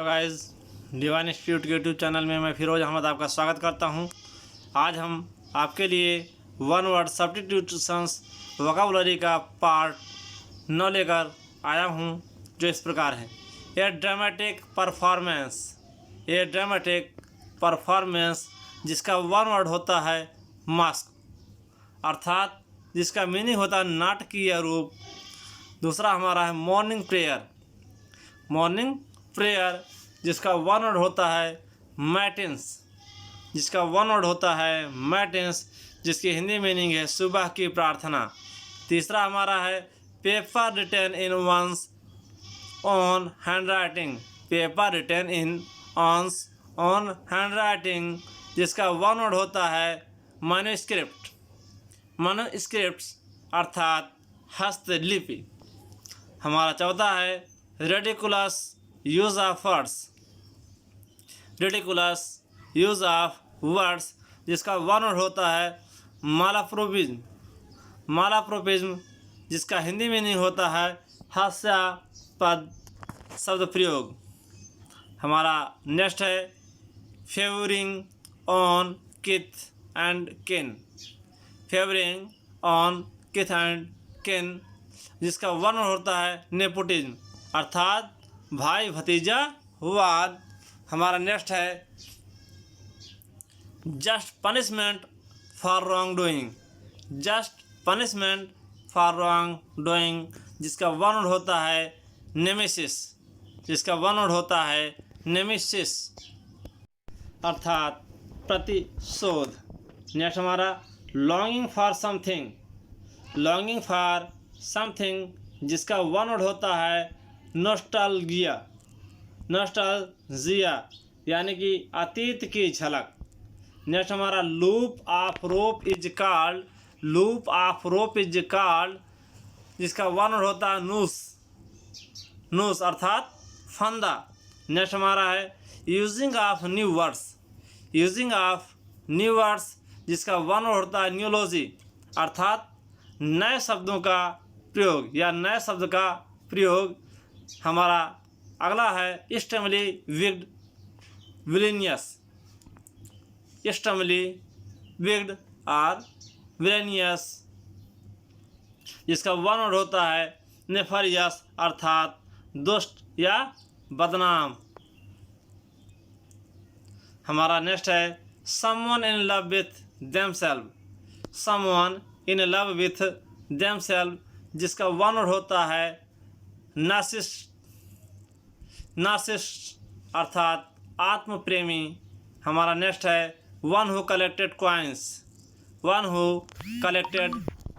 Hello guys, divine institute के YouTube channel में मैं फिरोज अहमद आपका स्वागत करता हूं। आज हम आपके लिए वन वर्ड सब्स्टिट्यूशंस वोकैबुलरी का पार्ट 9 लेकर आया हूं, जो इस प्रकार है। ए ड्रामेटिक परफॉर्मेंस जिसका वन वर्ड होता है मास्क, अर्थात जिसका मीनिंग होता है नाटकीय रूप। दूसरा हमारा है मॉर्निंग प्रेयर जिसका वन वर्ड होता है मैटिन्स, जिसकी हिंदी मीनिंग है सुबह की प्रार्थना। तीसरा हमारा है paper written in one's own handwriting, जिसका वन वर्ड होता है मैन्युस्क्रिप्ट्स अर्थात हस्तलिपि। हमारा चौथा है रेडिकुलस यूज ऑफ वर्ड्स, जिसका वन वर्ड होता है मालाप्रोपिज्म, जिसका हिंदी मीनिंग होता है हास्यास्पद शब्द प्रयोग। हमारा नेक्स्ट है फेवरिंग ऑन किथ एंड किन, जिसका वन वर्ड होता है नेपोटिज्म अर्थात भाई भतीजावाद। हमारा नेक्स्ट है just punishment for wrong doing, जिसका वन वर्ड होता है नेमेसिस अर्थात प्रतिशोध। नेक्स्ट हमारा लॉन्गिंग फॉर समथिंग, जिसका वन वर्ड होता है नॉस्टैल्जिया यानी कि अतीत की झलक। नेक्स्ट हमारा loop of rope is called, जिसका वन वर्ड होता है नूस अर्थात फंदा। नेक्स्ट हमारा है यूजिंग ऑफ न्यू वर्ड्स, जिसका वन वर्ड होता है न्यूलॉजी अर्थात नए शब्दों का प्रयोग या नए शब्द का प्रयोग। हमारा अगला है स्टेमली विग्ड विलेनियस, जिसका वन वर्ड होता है नेफरियस अर्थात दुष्ट या बदनाम। हमारा नेक्स्ट है someone in love with themselves, जिसका वन वर्ड होता है नार्सिसिस्ट अर्थात आत्म प्रेमी। हमारा नेक्स्ट है वन हु कलेक्टेड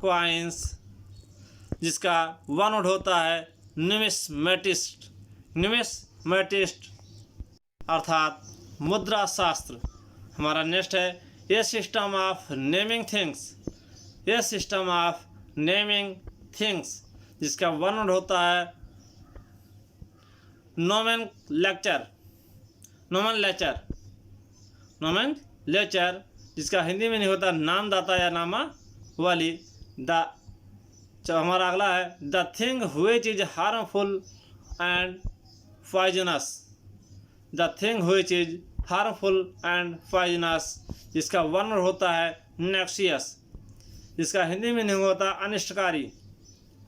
क्वाइंस, जिसका वन वर्ड होता है न्यूमिस्मेटिस्ट अर्थात मुद्रा शास्त्र। हमारा नेक्स्ट है a system of naming things, जिसका वन वर्ड होता है नोमेनक्लेचर, जिसका हिंदी में नहीं होता नामदाता या नामावली। हमारा अगला है the thing which is harmful and poisonous, जिसका वन वर्ड होता है नॉक्सियस, जिसका हिंदी में नहीं होता अनिष्टकारी।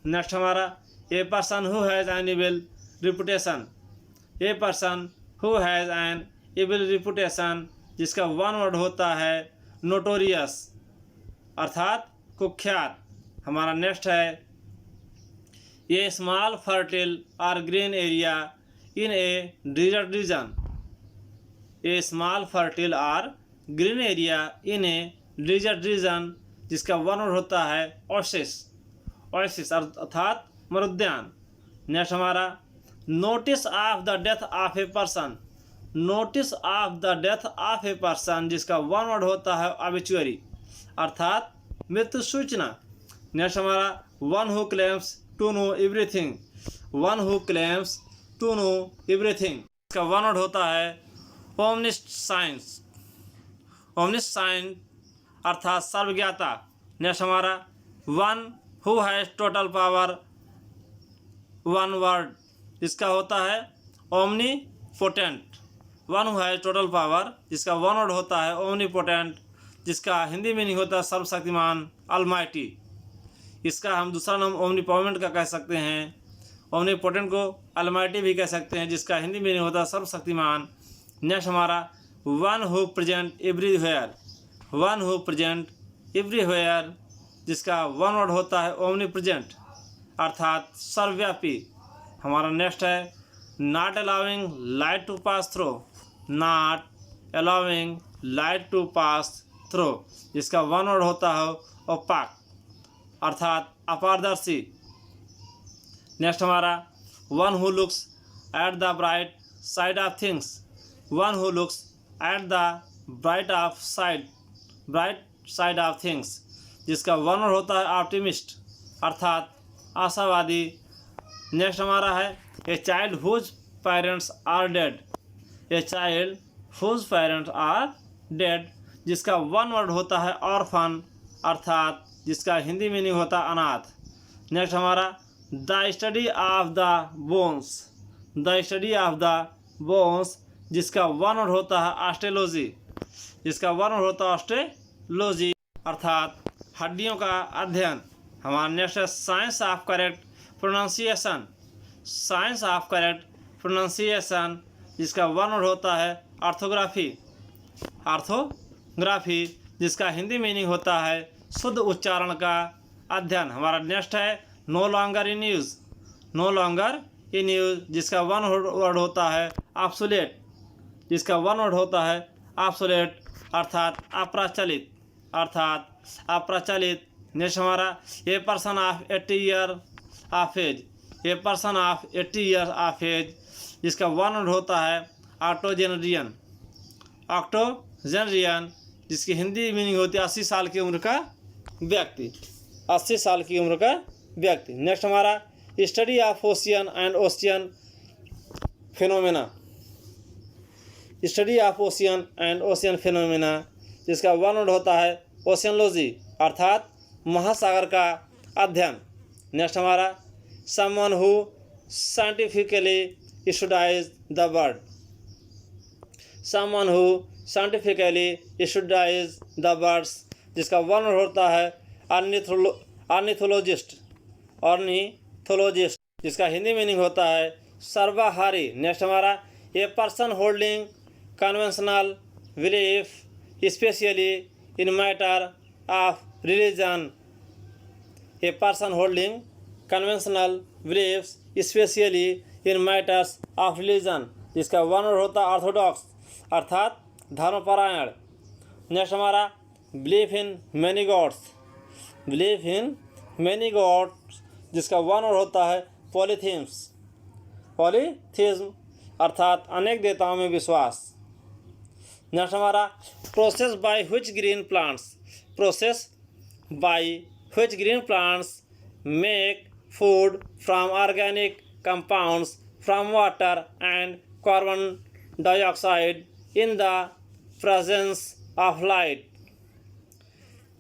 नेक्स्ट हमारा a person who has an evil reputation, जिसका वन वर्ड होता है नोटोरियस अर्थात कुख्यात। हमारा नेक्स्ट है ए स्मॉल फर्टिल और green area in a desert region, जिसका वन वर्ड होता है ओएसिस अर्थात मरुद्यान। नेक्स्ट हमारा notice of the death of a person, जिसका वन वर्ड होता है ऑबिचुअरी अर्थात मृत्यु सूचना। नेक्स्ट हमारा one who claims to know everything, इसका वन वर्ड होता है ओमनिसाइंस अर्थात सर्वज्ञाता। नेक्स्ट हमारा one who has total power, one word इसका होता है omni potent, one who has total power, जिसका वन वर्ड होता है ओमनीपोटेंट, जिसका हिंदी मीनिंग होता है सर्वशक्तिमान, अलमाइटी। इसका हम दूसरा नाम ओमनीपोटेंट का कह सकते हैं। ओमनीपोटेंट को अलमाइटी भी कह सकते हैं, जिसका हिंदी मीनिंग होता है सर्वशक्तिमान। नेक्स्ट हमारा one who present everywhere, one who present everywhere, जिसका वन वर्ड होता है ओमनी प्रेजेंट अर्थात सर्वव्यापी। हमारा नेक्स्ट है not allowing light to pass through, not allowing light to pass through, जिसका वन वर्ड होता है ओपाक अर्थात अपारदर्शी। नेक्स्ट हमारा one who looks at the bright side of things, one who looks at the bright side of things, जिसका one word होता है optimist अर्थात आशावादी। नेक्स्ट हमारा है a child whose parents are dead, a child whose parents are dead, जिसका one word होता है ऑर्फन अर्थात जिसका हिंदी मीनिंग होता है अनाथ। नेक्स्ट हमारा the study of the bones, the study of the bones, जिसका वन वर्ड होता है ऑस्टेलॉजी, जिसका वन वर्ड होता है ऑस्टेलॉजी अर्थात हड्डियों का अध्ययन। हमारा नेक्स्ट है science of correct pronunciation, science of correct pronunciation, जिसका वन वर्ड होता है ऑर्थोग्राफी, ऑर्थोग्राफी, जिसका हिंदी मीनिंग होता है शुद्ध उच्चारण का अध्ययन। हमारा नेक्स्ट है no longer in use, no longer in use, जिसका वन वर्ड होता है ऑब्सोलेट, जिसका वन वर्ड होता है ऑब्सोलेट अर्थात अप्रचलित, अर्थात अप्रचलित। नेक्स्ट हमारा a person of 80 year of age, a person of 80 year of age, जिसका वन वर्ड होता है ऑक्टोजेनरियन, ऑक्टोजेनरियन, जिसकी हिंदी मीनिंग होती है 80 साल की उम्र का व्यक्ति, 80 साल की उम्र का व्यक्ति। नेक्स्ट हमारा study of ocean and ocean phenomena, study of ocean and ocean phenomena, जिसका वन वर्ड होता है ओशियनोलॉजी अर्थात महासागर का अध्ययन। नेक्स्ट हमारा someone who scientifically studies the world, someone who scientifically studies the birds, जिसका वन वर्ड होता है ऑर्निथोलॉजिस्ट, ऑर्निथोलॉजिस्ट, जिसका हिंदी मीनिंग होता है सर्वाहारी। नेक्स्ट हमारा a person holding conventional belief specially in matter of religion, a person holding conventional beliefs specially in matters of religion, जिसका one word होता है ऑर्थोडॉक्स अर्थात धर्मपरायण। नेक्स्ट हमारा belief in many gods, belief in many gods, जिसका one word होता है पॉलीथीम्स, polytheism अर्थात अनेक देवताओं में विश्वास। नेक्स्ट हमारा process by which green plants, process by which green plants make food from organic compounds from water and carbon dioxide in the presence of light,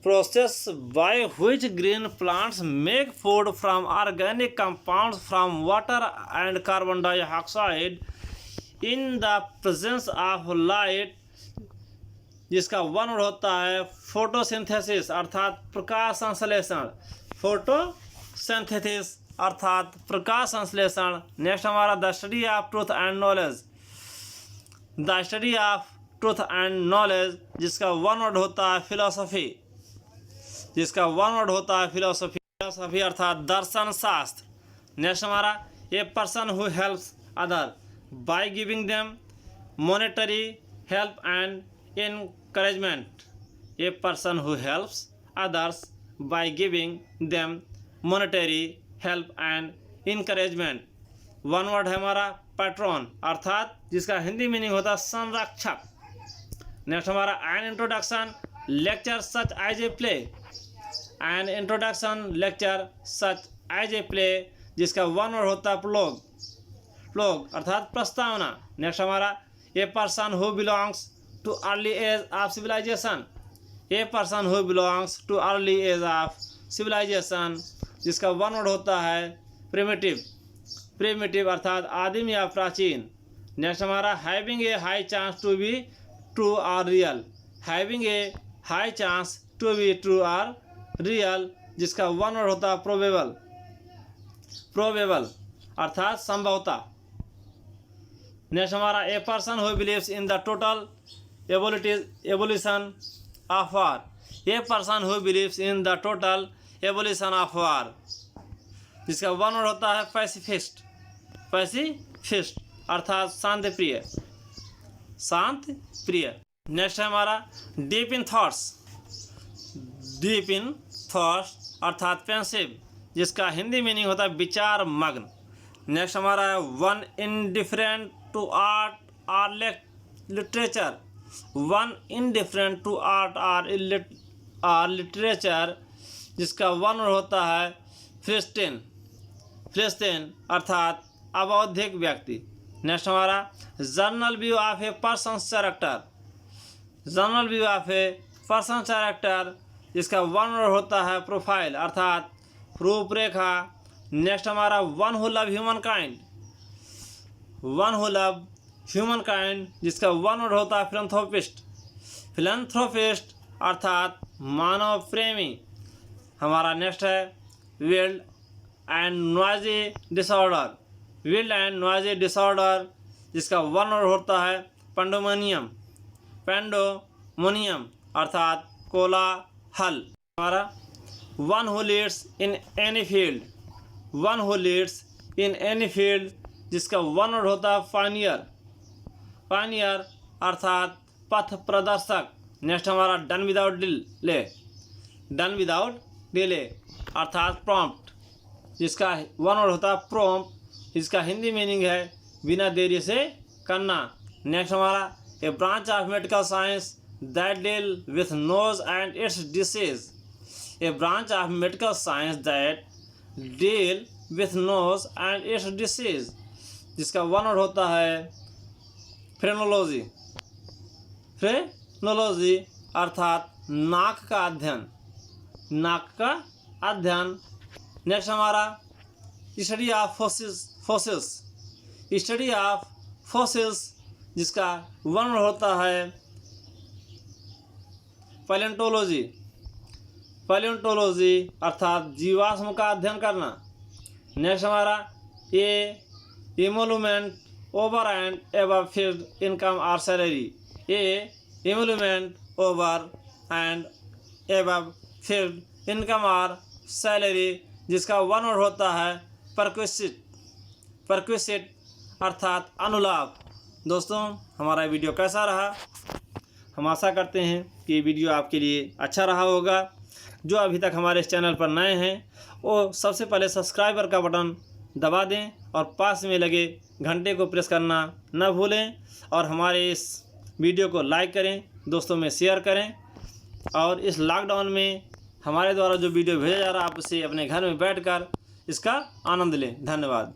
process by which green plants make food from organic compounds from water and carbon dioxide in the presence of light, जिसका one word होता है photosynthesis अर्थात प्रकाश संश्लेषण, photosynthesis अर्थात प्रकाश संश्लेषण। Next हमारा the study of truth and knowledge, the study of truth and knowledge, जिसका one word होता है फिलोसफी, जिसका वन वर्ड होता है फिलोसफी, फिलोसफी अर्थात दर्शन शास्त्र। नेक्स्ट हमारा a person who helps other by giving them monetary help and encouragement, A person who helps others by giving them monetary help and encouragement. One word है हमारा patron अर्थात जिसका Hindi meaning होता है संरक्षक। नेक्स्ट हमारा an introduction lecture such as a play, an introduction lecture such as a play, जिसका one word होता है प्लोग, प्लोग अर्थात प्रस्तावना। नेक्स्ट हमारा a person who belongs to early age of civilisation, a person who belongs to early age of civilisation, जिसका one word होता है primitive, primitive अर्थात आदिम या प्राचीन। नेक्स्ट हमारा having a high chance to be true or real. Having a high chance to be true or real, जिसका one word होता है प्रोबेबल। प्रोबेबल अर्थात संभवतः। नेक्स्ट हमारा a person who believes in the total evolution of war. A person who believes in the total evolution of war, जिसका one word होता है pacifist. Pacifist अर्थात शांति प्रिय। शांत प्रिय। नेक्स्ट है हमारा deep in thoughts. Deep in thoughts अर्थात पेंसिव, जिसका हिंदी मीनिंग होता है विचार मग्न। नेक्स्ट हमारा है one indifferent to art or literature. One indifferent to art or literature, जिसका वन होता है फ्रिस्टेन। फ्रिस्टेन अर्थात अबौद्धिक व्यक्ति। नेक्स्ट हमारा general view of a person character. General view of a person character, जिसका वन होता है प्रोफाइल अर्थात रूपरेखा। नेक्स्ट हमारा one who love humankind. One who love humankind, जिसका वन वर्ड होता है फिलैंथ्रोपिस्ट। फिलैंथ्रोपिस्ट अर्थात मानव प्रेमी। हमारा नेक्स्ट है wild and noisy disorder. Wild and noisy disorder, जिसका वन वर्ड होता है पेंडोमोनियम। पेंडोमोनियम अर्थात कोलाहल। हमारा one who leads in any field. One who leads in any field, जिसका वन वर्ड होता है पायनियर। पायनियर अर्थात पथ प्रदर्शक। नेक्स्ट हमारा done without delay. Done without delay अर्थात प्रॉम्प्ट, जिसका वन वर्ड होता है प्रॉम्प्ट, जिसका हिंदी मीनिंग है बिना देरी से करना। नेक्स्ट हमारा a branch of medical science that deal with nose and its disease. A branch of medical science that deal with nose and its disease, जिसका वन वर्ड होता है फ्रेनोलॉजी। फ्रेनोलॉजी अर्थात नाक का अध्ययन। नाक का अध्ययन। नेक्स्ट हमारा study of fossils. Study of fossils, जिसका वन वर्ड होता है पैलेंटोलॉजी। पैलेंटोलॉजी अर्थात जीवाश्म का अध्ययन करना। नेक्स्ट हमारा a emolument over and above fixed income or salary. A emolument over and above fixed income or salary, जिसका वन वर्ड होता है परक्विसिट। परक्विसिट अर्थात अनुलाभ। दोस्तों, हमारा वीडियो कैसा रहा? हम आशा करते हैं कि ये वीडियो आपके लिए अच्छा रहा होगा। जो अभी तक हमारे इस चैनल पर नए हैं वो सबसे पहले सब्सक्राइबर का बटन दबा दें और पास में लगे घंटे को प्रेस करना न भूलें, और हमारे इस वीडियो को लाइक करें, दोस्तों में शेयर करें, और इस लॉकडाउन में हमारे द्वारा जो वीडियो भेजा जा रहा है आप उसे अपने घर में बैठकर इसका आनंद लें। धन्यवाद।